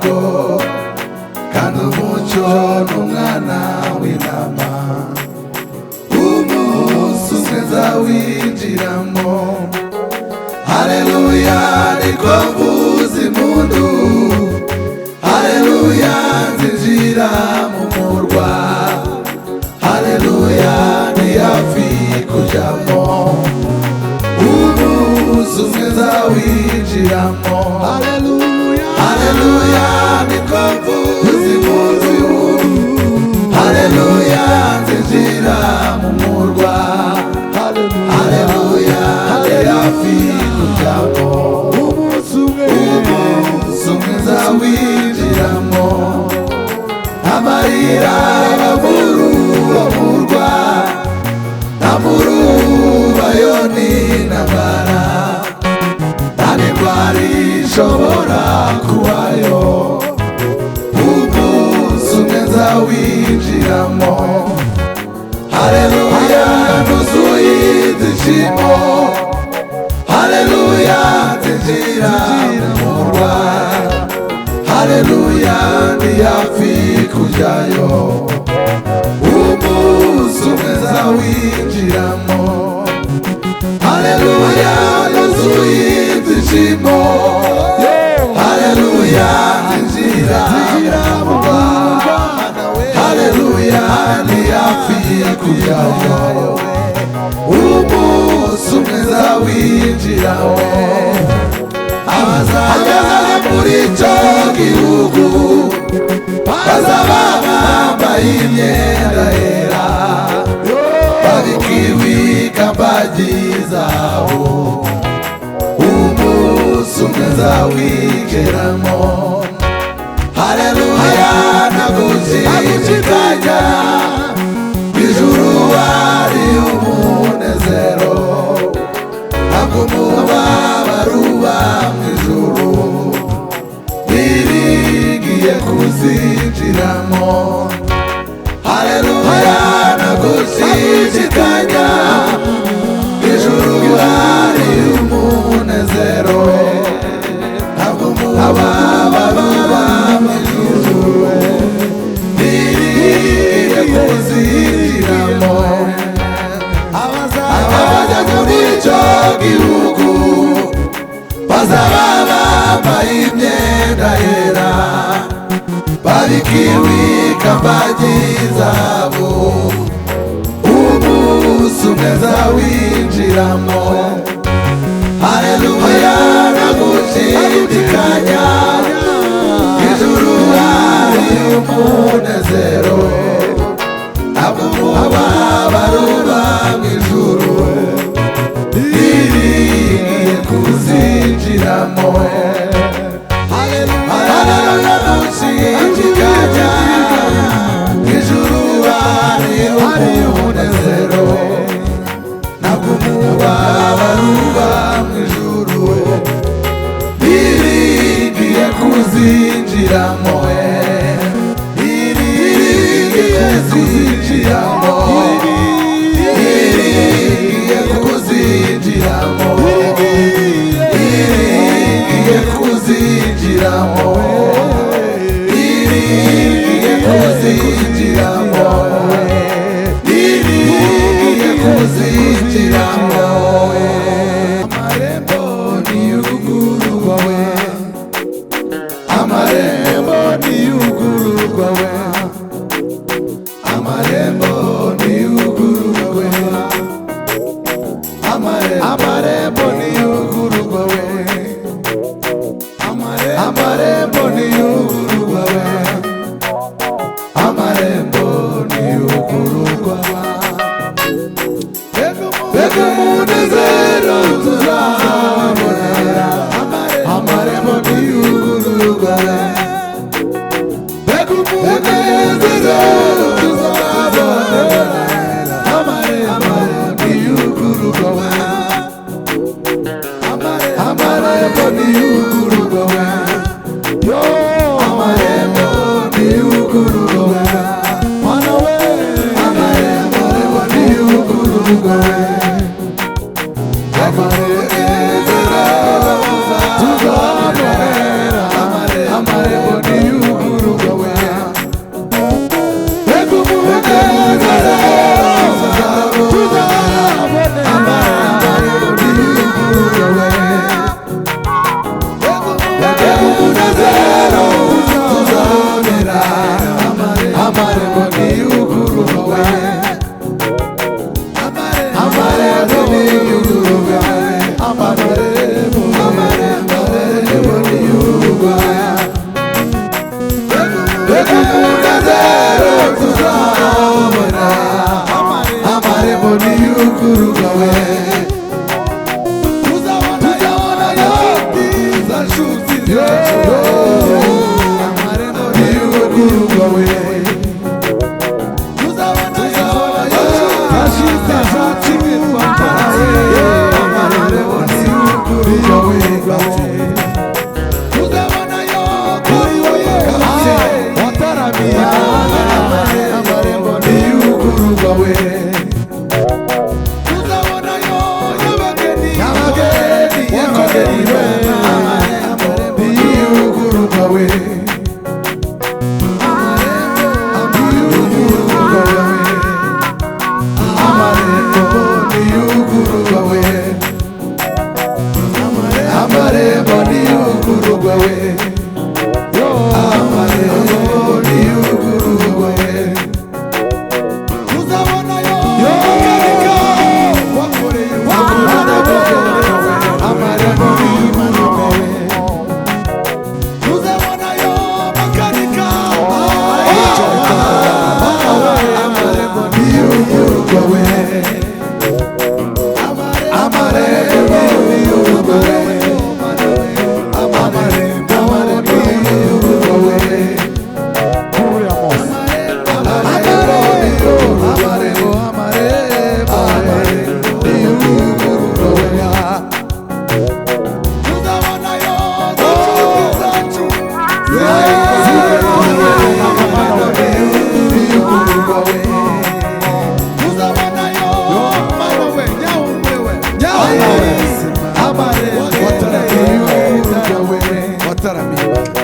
ntabwo kandi umucyo n'umwana w'intama umunsi umwe nzawinjiramo. Haleluya niko mvuza impundu, haleluya nzinjira mu murwa, haleluya ni hafi kujamo, umunsi umwe nzawinjiramo. Haleluya, haleluya niko mvuza impundu, haleluya nzinjira mu murwa, haleluya ni hafi kujamo, umunsi umwe nzawinjiramo. Amarira aburu amurwa bayo n'intambara nta ndwara ishobora kubayo, umunsi umwe nzawinjiramo. Haleluya nuzuye ibyishimo, haleluya nzinjira mu murwa, haleluya ndi hafi kujyayo, umunsi umwe nzawinjiramo. Haleluya nuzuye ibyishimo, haleluya nzinjira mu murwa, haleluya ndi hafi kujyayo, umunsi umwe nzawinjiramo. Abazajya muri icyo gihugu bazaba bambaye imyenda yera, babikiwe ikamba ry'izahabu, umunsi umwe nzawinjiramo. Haleluya nagushidikanya, ijuru hari umunezero, ntabwo umubabaro uba mu ijuru, niringiye kuzinjiramo. Haleluya nagushidikanya, ijuru hari umunezero, ntabwo umubabaro uba mu ijuru, niringiye kuzinjiramo. Abazajya muri icyo gihugu bazaba bambaye imyenda yera, babikiwe ikamba ry'izahabu, umunsi umwe nzawinjiramo. Haleluya nagushidikanya, ijuru hari umunezero, ntabwo umubabaro uba mu ijuru, niringiye kuzinjiramo. Haleluya nagushidikanya, ijuru hari umunezero, ntabwo umubabaro uba mu ijuru, niringiye kuzinjiramo, niringiye kuzinjiramo, niringiye kuzinjiramo, niringiye kuzinjiramo, niringiye kuzinjiramo, niringiye kuzinjiramo. Amarembo niyugururwa we, amarembo niyugururwa we, amarembo niyugururwa we, amarembo niyugururwa we, amarembo niyugururwa we, amarembo niyugururwa. Mbega umunezero tuzabonera, amarembo niyugururwa we, mbega umunezero tuzabonera, amarembo niyugururwa we, amarembo niyugururwa we, amarembo niyugururwa we, mana we, amarembo Amare,